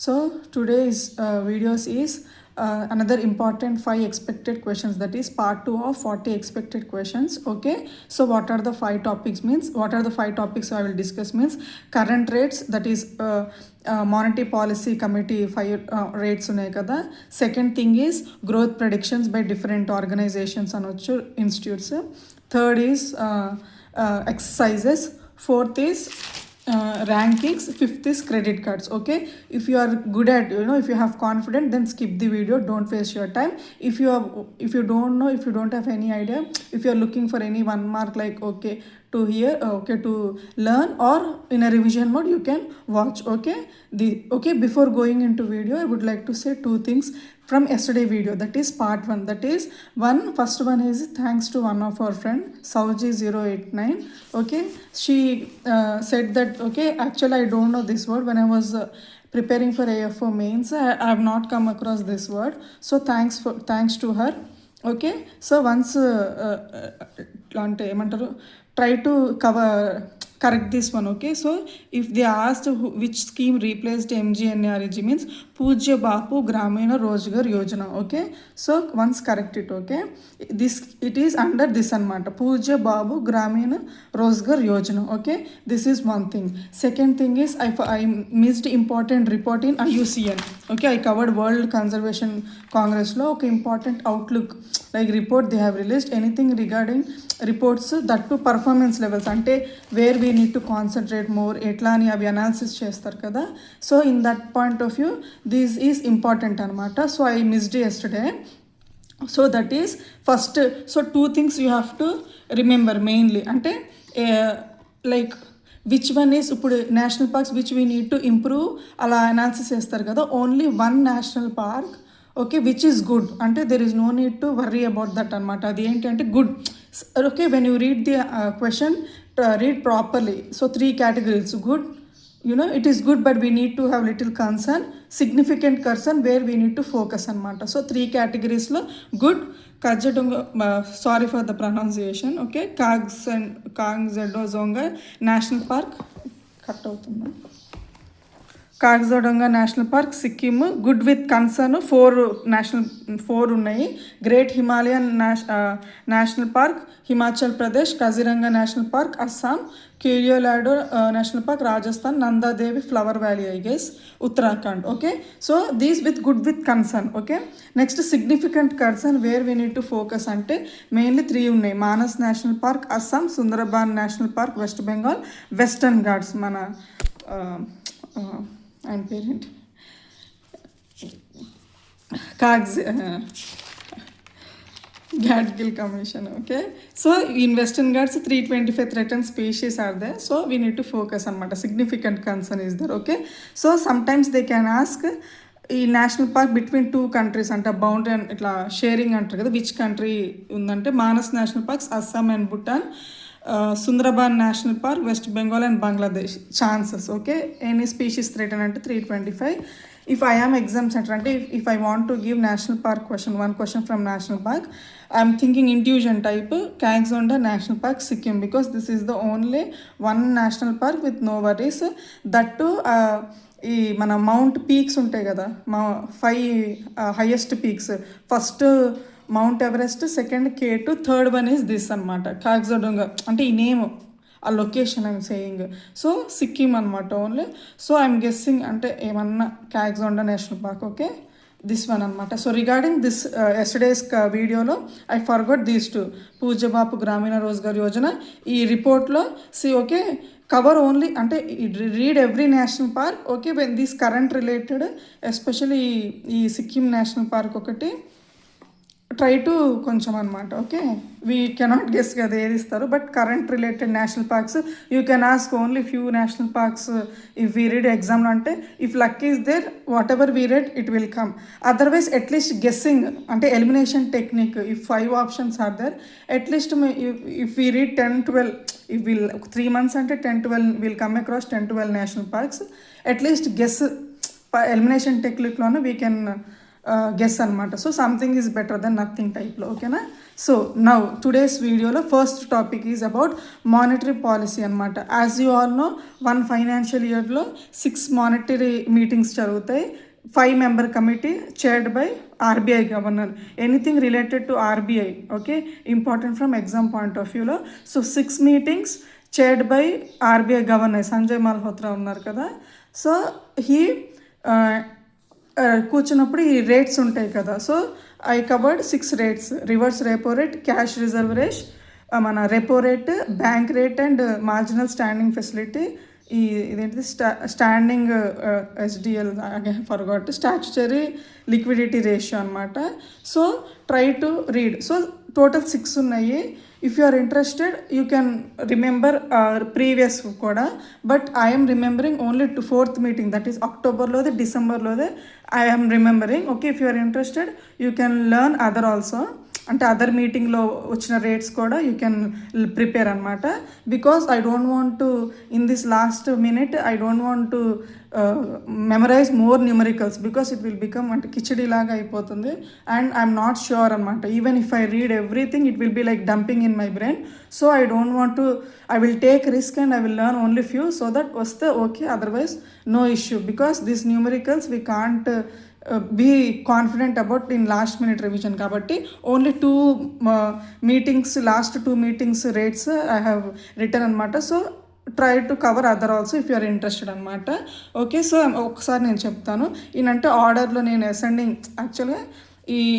So today's videos is another important 5 expected questions, that is part 2 of 40 expected questions. Okay, so what are the 5 topics means, what are the 5 topics I will discuss means current rates, that is monetary policy committee 5 rates ఉన్నాయి కదా. Second thing is growth predictions by different organizations అనొచ్చు, institutes. Third is exercises. Fourth is rankings. Fifth is credit cards. Okay, if you are good at, if you have confidence, then skip the video, don't waste your time. If you don't know, if you don't have any idea, if you are looking for any one mark, like okay to hear, okay to learn, or in a revision mode, you can watch. Okay, before going into video, I would like to say two things from yesterday video, that is part 1. That is first one is thanks to one of our friend Sauji089. Okay, she said that, okay, actually I don't know this word. When I was preparing for AFO mains, I have not come across this word, so thanks to her. Okay, so once అంటే ఏమంటారు, try to correct this one. Okay, so if they asked which scheme replaced MGNREG means Pujya Bapu Gramina Rozgar Yojana. Okay, so once correct it. Okay, it is under this anamata, Pujya Babu Gramina Rozgar Yojana. Okay, this is one thing. Second thing is I missed important report in IUCN. Okay, I covered World Conservation Congress lo okay important outlook like report they have released, anything regarding reports, that to performance levels, అంటే where we need to concentrate more ఎట్లా అని అవి analysis చేస్తారు కదా. So in that point of view this is important అనమాట. So I missed yesterday. So that is first. So 2 things you have to remember mainly, అంటే like which one is, ఇప్పుడు national parks which we need to improve అలా analysis చేస్తారు కదా. Only 1 national park, okay, which is good, అంటే there is no need to worry about that అనమాట. అది ఏంటి అంటే good. Okay, when you read the question, read properly. So 3 categories: good, it is good, but we need to have little concern, significant concern, where we need to focus anamata. So 3 categories lo good, Kajadonga, sorry for the pronunciation. Okay, Kagzadonga National Park, cut outundi, కాగజోడంగా national park, Sikkim good with concern 4 ఉన్నాయి. Great Himalayan national park Himachal Pradesh, Kaziranga national park Assam, క్యూరియోలాడో national park Rajasthan, Nanda Devi flower valley I guess Uttarakhand. Okay, so these good with concern. Okay, next significant concern where we need to focus అంటే mainly 3 ఉన్నాయి: Manas national park Assam, సుందరబాన్ national park West Bengal, western Ghats మన ఆయన పేరేంటి, Gadgil Commission. Okay, so in Western Ghats 325 threatened species are there, so we need to focus on matter. Significant concern is there. Okay, so sometimes they can ask ఈ national park between 2 countries అంటే boundary and ఇట్లా sharing అంటారు కదా, which country ఉందంటే Manas national parks Assam and Bhutan, Sundarban national park West Bengal and Bangladesh. Chances. Okay, any species threaten అంటే 325. If I am exam centre అంటే if I want to give national park question, 1 question from national park, I'm thinking intuition type కాగ్జోండా national park Sikkim, because this is the only 1 national park with no worries. That to ఈ మన mount peaks ఉంటాయి కదా, 5 highest peaks. First Mount Everest, second K2, third one is this అనమాట కాగ్జోడోంగా, అంటే ఈ name ఆ location I'm saying. So Sikkim అనమాట only. So I'm guessing అంటే ఏమన్నా కాగ్జోండా national park. Okay, this one అనమాట. సో రిగార్డింగ్ దిస్ ఎస్టర్డేస్ వీడియోలో I forgot these 2, Pujya Bapu Gramin Rozgar Yojana. ఈ రిపోర్ట్లో ఓకే కవర్ ఓన్లీ అంటే read every national park. Okay, when this current related, especially ఈ సిక్కిం నేషనల్ పార్క్ ఒకటి ట్రై టు కొంచెం అనమాట. ఓకే, వీ కెనాట్ గెస్ కదా ఏది ఇస్తారు, but current related national parks you can ask only few national parks if we read ఎగ్జామ్లో. అంటే if luck is there, whatever we read it will come. Otherwise at least guessing అంటే elimination technique, if 5 options are there, at least if we read 10-12, if will 3 months అంటే 10-12 will come across 10-12 national parks. At least guess elimination టెక్నిక్లోనే we can guess అనమాట. So something is better than nothing టైప్లో, ఓకేనా. So now today's వీడియోలో first topic is about monetary policy అనమాట. As you all know, 1 financial ఇయర్లో 6 monetary meetings జరుగుతాయి. 5-member committee chaired by RBI governor. Anything related to RBI, okay, important from exam point of view lo. So 6 meetings chaired by RBI governor Sanjay Malhotra unnaru kada. So he కూర్చున్నప్పుడు ఈ rates ఉంటాయి కదా. So I covered 6 rates: reverse repo rate, cash reserve rate, మన repo rate, bank rate and marginal standing facility, ఇదేంటిది standing SDL forgot, statutory liquidity ratio అనమాట. So try to read. So total 6 ఉన్నాయి. If you are interested you can remember previous కూడా, but I'm remembering only 4th meeting, that is అక్టోబర్లోదే డిసెంబర్లోదే I'm remembering. Okay, if you are interested you can learn other also, అంటే other మీటింగ్లో వచ్చిన rates కూడా you can prepare అనమాట. Because I don't want to in this last minute I don't want to memorize more numericals because it will become అంటే కిచడీ లాగా అయిపోతుంది. And I'm not sure అనమాట. Even if I read everything it will be like dumping in my brain. So I don't want to, I will take risk and I will learn only few so that వస్తే okay, otherwise no issue. Because this numericals we can't be confident about in last minute revision kabatti only 2 meetings, last 2 meetings rates I have written anamata. So try to cover other also if you are interested anamata. Okay, so ఒకసారి నేను చెప్తాను. ఈయనంటే ఆర్డర్లో నేను ascending యాక్చువల్గా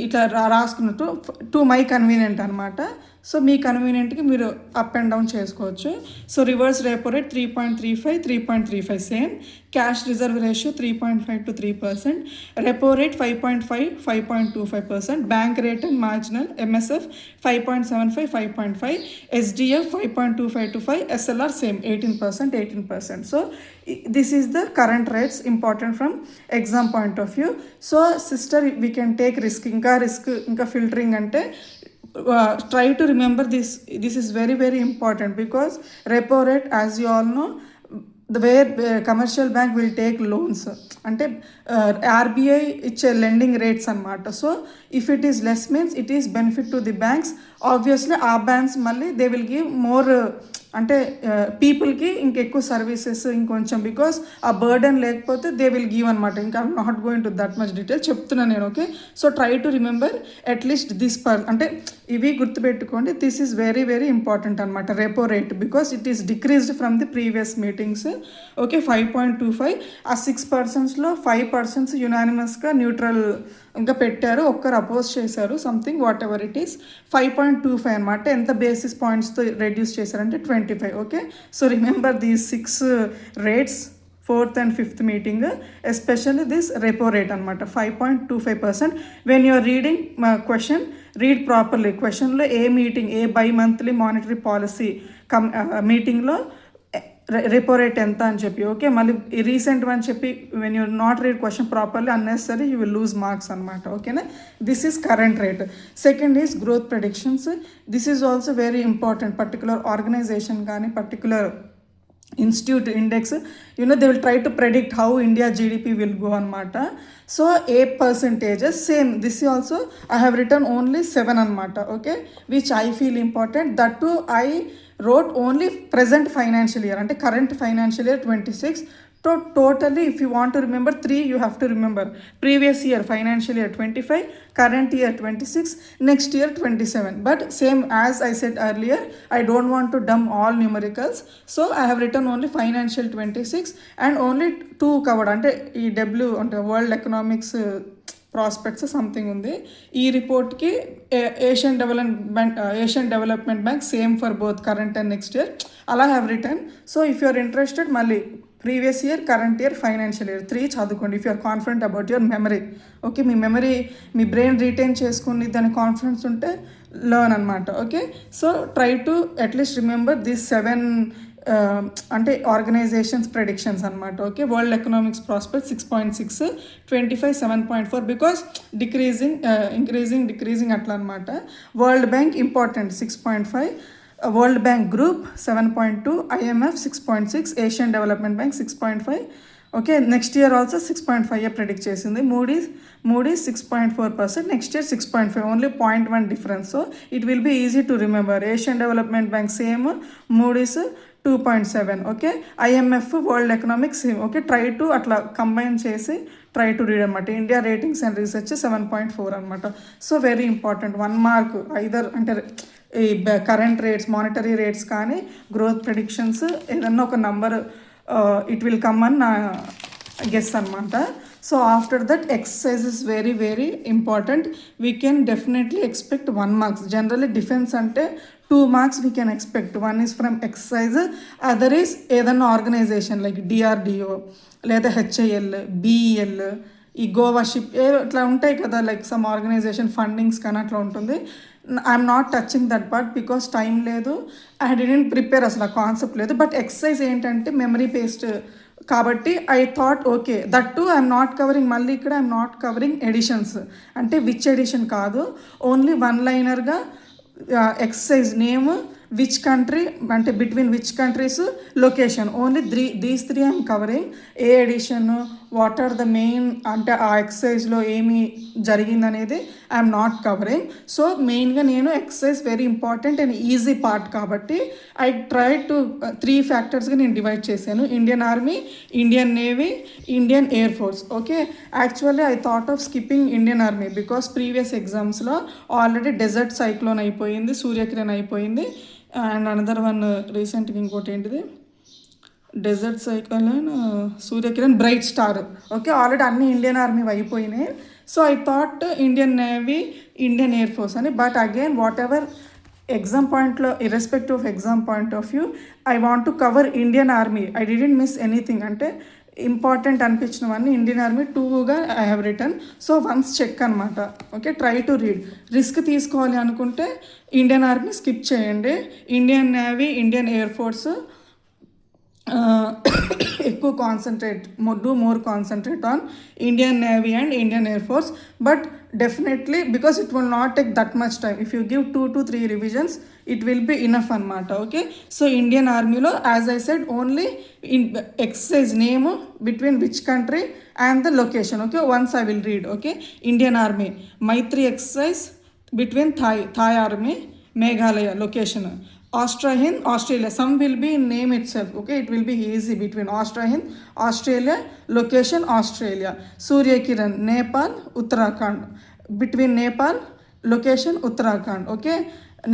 ఇట్లా రాసుకున్నట్టు to my convenient అనమాట. So మీ కన్వీనియంట్కి మీరు up and down చేసుకోవచ్చు. So reverse repo rate 3.35, 3.35 same. Cash reserve ratio 3.5 to 3%. Repo rate 5.5, 5.25%. Bank rate and marginal MSF 5.75, 5.5. SDF 5.25 to 5. SLR same 18%, 18%. So this is the current rates, important from exam point of view. So sister, we can take risk, ఇంకా filtering ante try to remember this is very very important because repo rate, as you all know, the way commercial bank will take loans ante RBI iche lending rates anamata. So if it is less means it is benefit to the banks. Obviously our banks malli they will give more అంటే పీపుల్కి ఇంకెక్కువ services ఇంకొంచెం, because ఆ burden లేకపోతే they will give అనమాట. ఇంకా I'm not going to that much detail చెప్తున్నాను నేను. Okay, so try to remember at least this అంటే ఇవి గుర్తుపెట్టుకోండి. This is very very important అనమాట. Repo rate because it is decreased from the previous meetings. Okay, 5.25. ఆ 6%లో 5% యునానిమస్గా neutral ఇంకా పెట్టారు, ఒక్కరు అపోజ్ చేశారు, something what ever it is. 5.25 అనమాట. ఎంత బేసిస్ పాయింట్స్తో రెడ్యూస్ చేశారంటే 25. Okay, so remember these 6 rates, 4th and 5th meeting, especially this repo rate అనమాట 5.25%. when you are reading question, read properly. questionలో ఏ మీటింగ్, ఏ బై మంత్లీ మానిటరీ పాలసీ మీటింగ్లో repo rate ఎంత అని చెప్పి, ఓకే, మళ్ళీ రీసెంట్ అని చెప్పి when you not read question properly unnecessary you will lose marks అనమాట. ఓకేనా, this is current rate. Second is growth predictions. This is also very important. Particular organisation కానీ particular institute index, they will try to predict how India GDP will go anamata. So a percentages same, this also I have written only 7 anamata. Okay, which I feel important. That too I wrote only present financial year, ante current financial year 26. So totally if you want to remember 3, you have to remember previous year financial year 25, current year 26, next year 27. But same as I said earlier, I don't want to dump all numericals, so I have written only financial 26 and only 2 covered ante ee W ante world economics prospects something ఉంది. ఈ రిపోర్ట్కి Asian development bank same for both current and next year అలా have return. So if you are interested మళ్ళీ previous year, current year, financial year 3 చదువుకోండి. If you are confident about your memory. Okay, మీ memory, మీ brain retain చేసుకుని దాని confidence ఉంటే learn అనమాట. Okay, so try to at least remember this 7 అంటే organisations predictions అనమాట. Okay, world economics prospect 6.6, 25 7.4 because decreasing అట్లా అనమాట. World bank important 6.5, world bank group 7.2, IMF 6.6, Asian development bank 6.5. Okay, next year also 6.5 predict చేసింది. Moody's 6.4%, next year 6.5, only 0.1 difference. So it will be easy to remember. Asian development bank same, Moody's 2.7. Okay, IMF world economic same. Okay, try to అట్లా combine చేసి try to read అనమాట. India ratings and research 7.4 అనమాట. So very important, 1 mark either అంటే ఈ current rates, monetary rates కానీ growth predictions ఏదన్నా ఒక number it will come అని నా గెస్ అనమాట. So after that exercise is very very important. We can definitely expect 1 marks. Generally defence అంటే 2 marks we can expect. 1 is from exercise, other is ఏదన్నా organisation like DRDO లేదా HIL, BEL, ఈ Goa ship ఇట్లా ఉంటాయి కదా, like some organisation fundings కానీ అట్లా ఉంటుంది. I'm not touching that part because time లేదు, ఐ డిడెంట్ ప్రిపేర్, అసలు ఆ కాన్సెప్ట్ లేదు. బట్ ఎక్సర్సైజ్ ఏంటంటే మెమరీ బేస్డ్ కాబట్టి I thought okay that too I'm not covering. మళ్ళీ ఇక్కడ ఐఎమ్ నాట్ కవరింగ్ ఎడిషన్స్, అంటే విచ్ ఎడిషన్ కాదు, ఓన్లీ 1 లైనర్గా ఎక్సర్సైజ్ నేమ్, విచ్ కంట్రీ అంటే between which countries, location, only these 3 I'm covering. ఏ edition, what are the main అంటే ఆ ఎక్సర్సైజ్లో ఏమి జరిగిందనేది ఐఎమ్ నాట్ కవరింగ్. సో మెయిన్గా నేను exercise very important and easy part కాబట్టి ఐ ట్రై టు 3 ఫ్యాక్టర్స్గా నేను డివైడ్ చేశాను. Indian army, Indian navy, Indian air Force. Okay, actually I thought of skipping Indian Army because previous ఎగ్జామ్స్లో already desert cyclone అయిపోయింది, సూర్యకిరణ్ అయిపోయింది, and another one రీసెంట్గా ఇంకోటి ఏంటిది desert cyclone, Suryakiran, bright star. Okay, already అన్ని ఇండియన్ ఆర్మీ అయిపోయినాయి. So I thought Indian navy, Indian air Force అని. But again whatever exam పాయింట్లో, irrespective of exam point of view, I want to cover Indian army. I didn't miss anything, అంటే important అనిపించినవన్నీ Indian army 2గా I have return. So once check అనమాట. Okay, try to read. Risk తీసుకోవాలి అనుకుంటే Indian army స్కిప్ చేయండి. Indian navy, Indian air force ఎక్కువ concentrate, do more concentrate on Indian navy and Indian air force. But definitely because it will not take that much time. If you give 2 to 3 revisions it will be enough అనమాట. Okay, so Indian ఆర్మీలో as I said only in exercise name, between which country and the location. Okay, once I will read. Okay, Indian Army Maitri exercise between Thai Army, Meghalaya location. Austrahind, Australia, some will be in name itself. Okay, it will be easy between Austrahind, Australia, location Australia. Surya Kiran, Nepal, Uttarakhand, between Nepal, location Uttarakhand. Okay,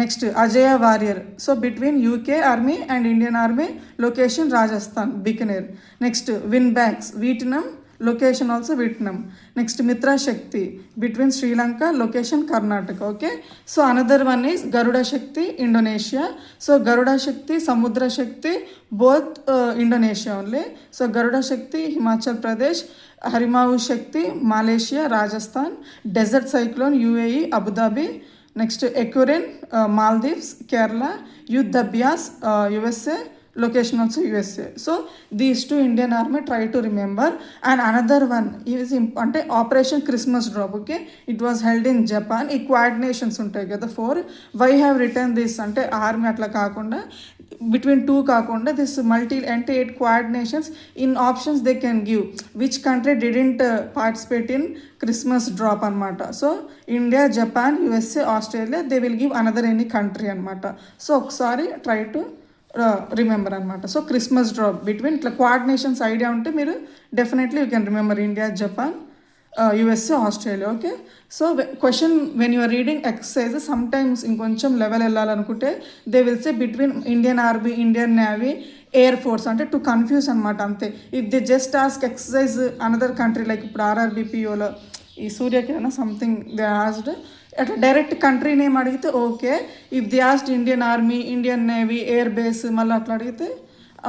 next Ajaya Warrior, so between UK Army and Indian Army, location Rajasthan, Bikaner. Next Winbacks, Vietnam, location also Vietnam. Next Mitra Shakti, between Sri Lanka, location Karnataka. Okay, so another one is Garuda Shakti, Indonesia. So Garuda Shakti, Samudra Shakti, both Indonesia only. So Garuda Shakti, Himachal Pradesh. Harimavu Shakti, Malaysia, Rajasthan. Desert Cyclone, UAE, Abu Dhabi. Next Ekurin, Maldives, Kerala. Yuddh Abhyas, USA. Location also USA. So these 2 Indian Army try to remember. And another one is అంటే Operation Christmas Drop. Okay, it was held in Japan. ఈ coordinations ఉంటాయి కదా 4. Why have return this అంటే army అట్లా కాకుండా between 2 కాకుండా this multi అంటే 8 coordinations in options they can give which country didn't participate in Christmas drop అనమాట. So India, Japan, USA, Australia, they will give another any country అనమాట. So ఒకసారి try to remember అనమాట. So Christmas drop between ఇట్లా coordinations idea ఉంటే మీరు definitely you can remember India, Japan, USA, Australia. Okay, so question when you're reading exercise some times ఇంకొంచెం level వెళ్ళాలనుకుంటే they will say between Indian army, Indian navy, air force అంటే to confuse అనమాట అంతే. If they just ask exercise another country like ఇప్పుడు RRBPOలో ఈ Suryakiran something they asked అట్లా direct country name అడిగితే okay. If the asked Indian army, Indian navy, air base మళ్ళీ అట్లా అడిగితే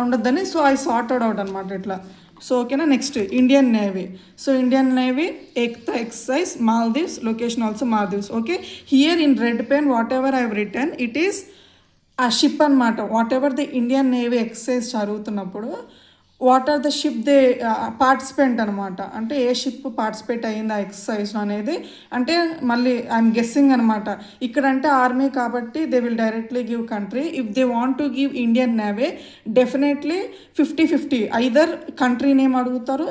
ఉండద్దని. సో ఐ సార్టెడ్ అవుట్ అనమాట ఇట్లా. సో ఓకేనా, next Indian navy. So Indian navy Ekta exercise, Maldives, location also Maldives. Okay, here in red pen whatever I have return it is a ship అనమాట. Whatever the Indian navy exercise చదువుతున్నప్పుడు what are the ship they participant అనమాట, అంటే ఏ ship participate అయ్యింది ఆ ఎక్సర్సైజ్లో అనేది. అంటే మళ్ళీ ఐఎమ్ గెస్సింగ్ అనమాట. ఇక్కడ అంటే ఆర్మీ కాబట్టి they will directly give country. If they want to give Indian navy definitely 50-50 either country name అడుగుతారు.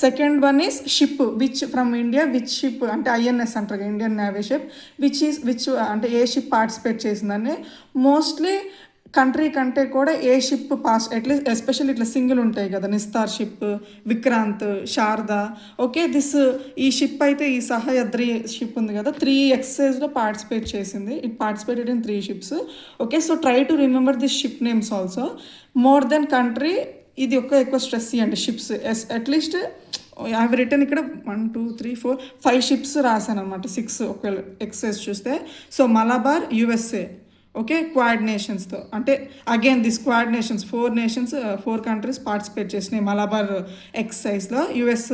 Second one is ship which from India, which ship అంటే ఐఎన్ఎస్ అంటారు ఇండియన్ నేవీ షిప్, విచ్ అంటే ఏ ship participate చేసిందని. Mostly country కంటే కూడా ఏ ship at least especially ఇట్లా సింగిల్ ఉంటాయి కదా, నిస్తార్ షిప్, విక్రాంత్, శారదా. ఓకే, ఈ షిప్ అయితే ఈ సహయాద్రి షిప్ ఉంది కదా, 3 ఎక్సర్సైజ్లో పార్టిసిపేట్ చేసింది. It participated in 3 ships. Okay, so try to remember this ship names also. More than country ఇది ఎక్కువ స్ట్రెస్ ఇవ్వండి ships. At least I have return ఇక్కడ 1 2 3 4 5 షిప్స్ రాశాను అనమాట, 6 ఒకవేళ ఎక్సైజ్ చూస్తే. So Malabar USA, okay, quad నేషన్స్తో, అంటే again this quad nations 4 countries participate చేసినాయి మలబార్ ఎక్సైజ్లో. US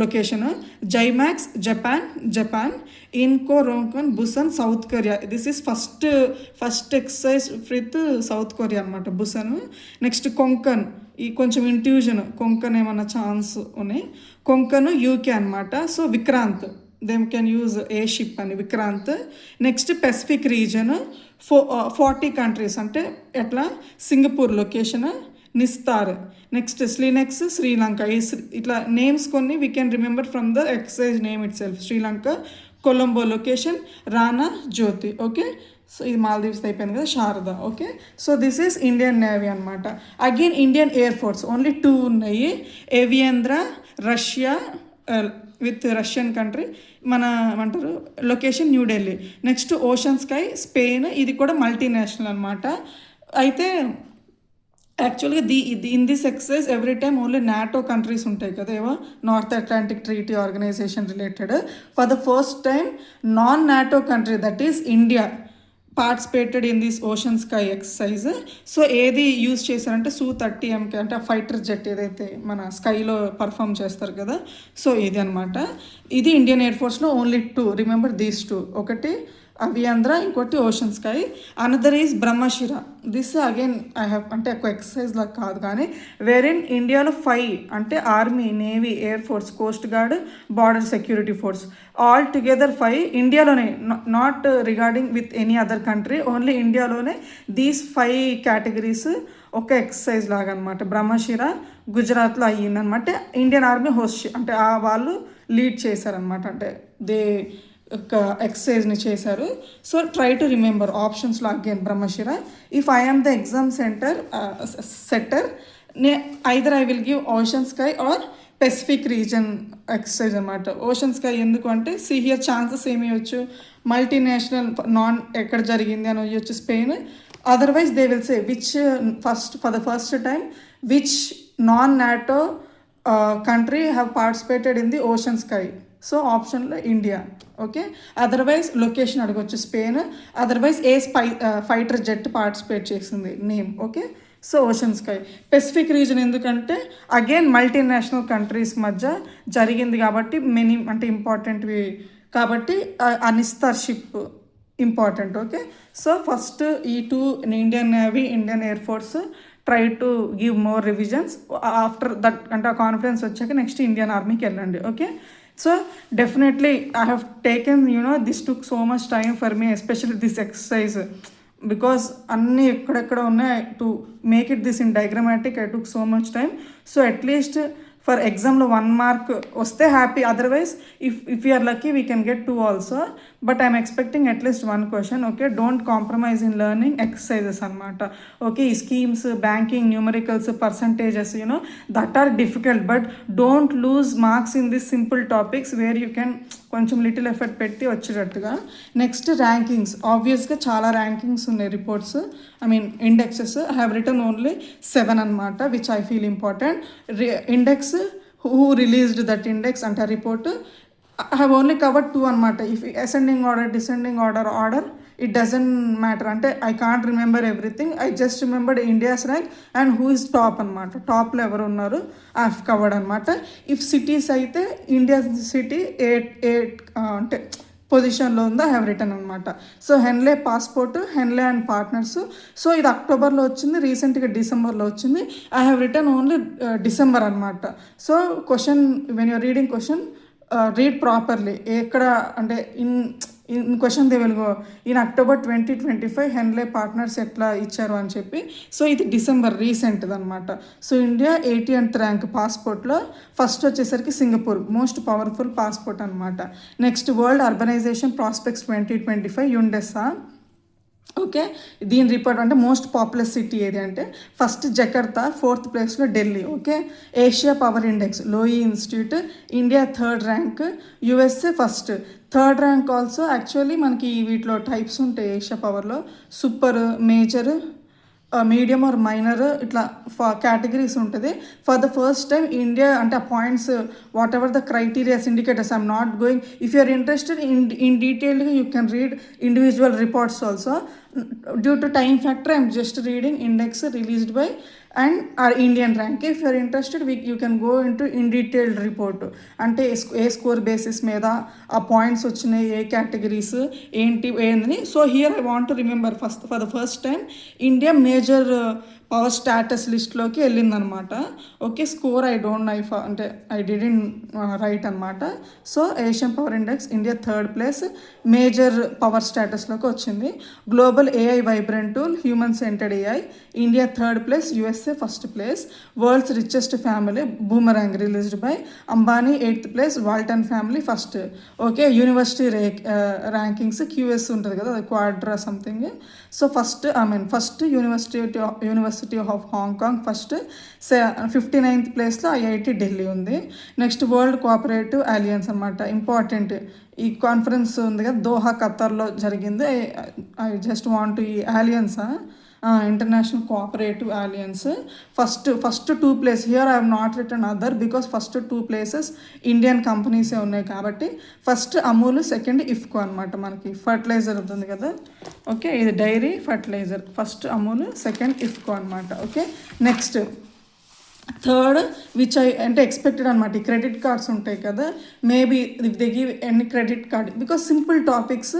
location. జైమాక్స్ జపాన్, ఇన్కో రోంకన్ Busan south Korea. This is first exercise with south Korea అనమాట, బుసన్. నెక్స్ట్ కొంకన్, ఈ కొంచెం ఇంట్యూజన్, కొంకన్ ఏమన్నా ఛాన్స్ ఉన్నాయి. కొంకన్ UK అనమాట. So Vikrant, them can use a ship అని Vikrant. Next Pacific reason 40 countries అంటే ఎట్లా, Singapore location Nistar. Next స్లీనెక్స్ Sri Lanka. ఇట్లా నేమ్స్ కొన్ని we can remember from the excise name it self. Sri Lanka. Colombo location Rana Jyothi. Okay, so ఇది మాల్దీవ్స్ అయిపోయింది కదా, Sharada. Okay, so this is Indian navy అనమాట. Again Indian air force only 2 ఉన్నాయి. ఏవియేంద్ర Russia with Russian country, మన ఏమంటారు location New Delhi. Next Ocean Sky Spain, ఇది కూడా multinational అనమాట. అయితే యాక్చువల్గా in this exercise every time only NATO countries ఉంటాయి కదా, ఏవో North Atlantic Treaty Organization related. For the first time non NATO country that is India participated in this Ocean Sky exercise. So ఏది use చేశారంటే Su-30 MK అంటే ఆ fighter jet ఏదైతే మన స్కైలో perform చేస్తారు కదా, సో ఇది అనమాట. ఇది ఇండియన్ ఎయిర్ ఫోర్స్లో ఓన్లీ 2, రిమెంబర్ దీస్ 2. ఒకటి అవియాంధ్ర, ఇంకోటి ocean sky. Another is Brahmashira. This again I have అంటే ఎక్కువ ఎక్సర్సైజ్లా కాదు కానీ, వేరిన్ ఇండియాలో 5 అంటే army, navy, air force, coast guard, border security force, all together 5 ఇండియాలోనే, not regarding with any other country, only ఇండియాలోనే దీస్ 5 కేటగిరీస్ ఒక ఎక్సర్సైజ్ లాగా అనమాట. బ్రహ్మశిర గుజరాత్లో అయ్యిందనమాట. ఇండియన్ ఆర్మీ హోస్ట్ అంటే వాళ్ళు లీడ్ చేశారనమాట, అంటే దే ఒక ఎక్సర్సైజ్ని చేశారు. సో ట్రై టు రిమెంబర్ ఆప్షన్స్లో again Brahmashira. If I am the exam setter either I will give ocean sky or pacific region exercise అనమాట. ఓషన్ స్కై ఎందుకు అంటే హియర్ ఛాన్సెస్ ఏమి ఇవ్వచ్చు, మల్టీనేషనల్ నాన్ ఎక్కడ జరిగింది అని ఇవ్వచ్చు Spain. Otherwise they will say which for the first time which non NATO country have participated in the ocean sky. So ఆప్షన్లో ఇండియా. ఓకే, అదర్వైజ్ లొకేషన్ అడగవచ్చు Spain. Otherwise fighter jet participate చేసింది name. Okay, so ocean sky. Pacific region ఎందుకంటే again multinational countries మధ్య జరిగింది కాబట్టి అంటే ఇంపార్టెంట్వి కాబట్టి Nistar ship important. Okay, so first ఈ 2 Indian navy, Indian air force try to give more revisions. After that అంటే ఆ కాన్ఫిడెన్స్ వచ్చాక నెక్స్ట్ ఇండియన్ ఆర్మీకి వెళ్ళండి. Okay, so definitely I have taken, this took so much time for me, especially this exercise, because అన్నీ ఎక్కడెక్కడ ఉన్నాయి to make it this in diagrammatic. I took so much time. So at least for ఎగ్జామ్లో 1 mark వస్తే happy, otherwise if you're lucky we can get 2 also, but I'm expecting at least 1 question. Okay, don't compromise in learning exercises అనమాట. Okay, ఈ schemes, banking, numericals, percentages that are difficult, but don't lose marks in this simple topics where you can కొంచెం little effort పెట్టి వచ్చేటట్టుగా. Next rankings, ఆబ్వియస్గా చాలా rankings ఉన్నాయి, reports indexes. I have return only 7 అనమాట, which I feel important. Index who released that index అంటే report, I have only covered 2 అనమాట. if ascending order, descending order, it doesn't matter అంటే I can't remember everything. I just remembered India's rank and who is top అనమాట, టాప్లో ఎవరు ఉన్నారు I have covered అనమాట. if cities అయితే India city 8 అంటే పొజిషన్లో ఉందో ఐ హ్యావ్ రిటర్న్ అనమాట. So Henley passport, Henley and partners. So ఇది అక్టోబర్లో వచ్చింది, రీసెంట్గా డిసెంబర్లో వచ్చింది. I have return only December అనమాట. So question, when you're reading question, read properly. ఎక్కడ అంటే in question they will go in October 2025 Henley partners ఎట్లా ఇచ్చారు అని చెప్పి. సో ఇది డిసెంబర్ రీసెంట్ది అనమాట. సో ఇండియా 80th ర్యాంక్ పాస్పోర్ట్లో ఫస్ట్ వచ్చేసరికి సింగపూర్, మోస్ట్ పవర్ఫుల్ పాస్పోర్ట్ అనమాట. Next world urbanisation prospects 2025 UNDESA. Okay, దీని రిపోర్ట్ అంటే మోస్ట్ పాపులర్ సిటీ ఏది అంటే ఫస్ట్ జకర్తా, 4th ప్లేస్లో Delhi. Okay, Asia power index Lowy institute, India 3rd rank, USA first. 3rd rank also actually మనకి వీటిలో types ఉంటాయి Asia పవర్లో, super, major, medium or minor, ఇట్లా కేటగిరీస్ ఉంటుంది. For the first time India అంటే ఆ points whatever the criterias indicators I'm not going. If you are interested in డీటెయిల్గా you can read individual reports also. Due to time factor I'm just reading index released by and are Indian rank. If you're interested you can go in to in detailed report, అంటే ఏ score basis మీద ఆ points వచ్చినాయి, ఏ categories ఏంటి ఏందని. So here I want to remember for the first time India major power status లిస్ట్లోకి వెళ్ళిందనమాట. Okay, score I don't know if అంటే ఐ డిడెంట్ రైట్ అనమాట. So Asian power index India 3rd place major power స్టాటస్లోకి వచ్చింది. Global AI vibrant tool human centred AI India 3rd place, USA first place. World's richest family boomerang released by Ambani 8th place, Walton family first. Okay, university rankings QS ఉంటుంది కదా, quadra something. So first university of Hong Kong first, 59th ప్లేస్లో IIT Delhi ఉంది. Next world cooperative alliance అనమాట, important. ఈ conference ఉంది కదా Doha ఖతర్లో జరిగింది. ఐ జస్ట్ వాంట్ ఈ alliance, international cooperative alliance first 2 place. Here I have not return other because first 2 places Indian కంపెనీసే ఉన్నాయి కాబట్టి. ఫస్ట్ అమూల్, సెకండ్ ఇఫ్కో అనమాట. మనకి ఫర్టిలైజర్ ఉంటుంది కదా, ఓకే, ఇది dairy fertiliser. First Amul, second IFFCO అనమాట. ఓకే, నెక్స్ట్ 3rd విచ్ అంటే ఎక్స్పెక్టెడ్ అనమాట. ఈ క్రెడిట్ కార్డ్స్ ఉంటాయి కదా, maybe if they give any credit card because simple topics,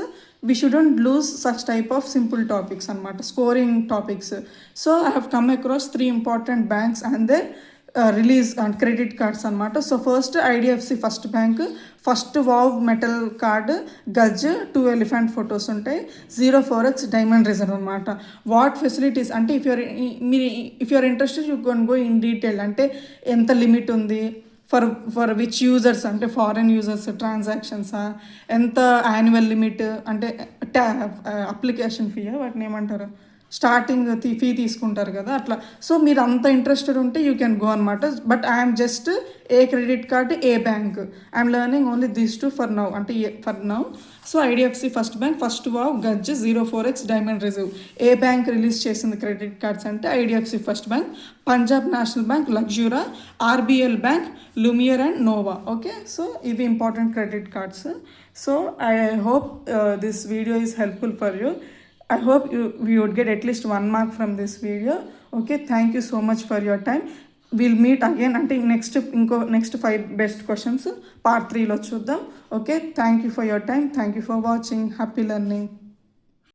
we shouldn't lose such type of simple topics అనమాట, scoring topics. So I have come across 3 important banks and their release and credit cards అనమాట. So first IDFC first bank, first wow metal card, Gaj, 2 elephant photos ఉంటాయి, 04x diamond reserve అనమాట. What facilities అంటే if you're interested you can go in detail, అంటే ఎంత limit ఉంది, for which users అంటే foreign users ట్రాన్సాక్షన్సా, ఎంత యాన్యువల్ లిమిట్ అంటే అప్లికేషన్ ఫీ, వాటిని ఏమంటారు, స్టార్టింగ్ ఫీ తీసుకుంటారు కదా అట్లా. సో మీరు అంత ఇంట్రెస్టెడ్ ఉంటే యూ కెన్ గో అనమాట. బట్ ఐఎమ్ జస్ట్ ఏ క్రెడిట్ కార్డ్, ఏ bank, I'm learning only these 2 for now, అంటే for now. So IDFC first bank, first wow, Gaj, 04x diamond reserve. ఏ బ్యాంక్ రిలీజ్ చేసింది క్రెడిట్ కార్డ్స్ అంటే IDFC first bank. Punjab national bank, Luxura, RBL bank, Lumiere and Nova. Okay, so ఇవి important credit cards. So I hope this video is helpful for you. I hope you would get at least 1 mark from this video. Okay, thank you so much for your time. We'll meet again అంటే next 5 best questions part 3 లో చూద్దాం. Okay, thank you for your time. Thank you for watching. Happy learning.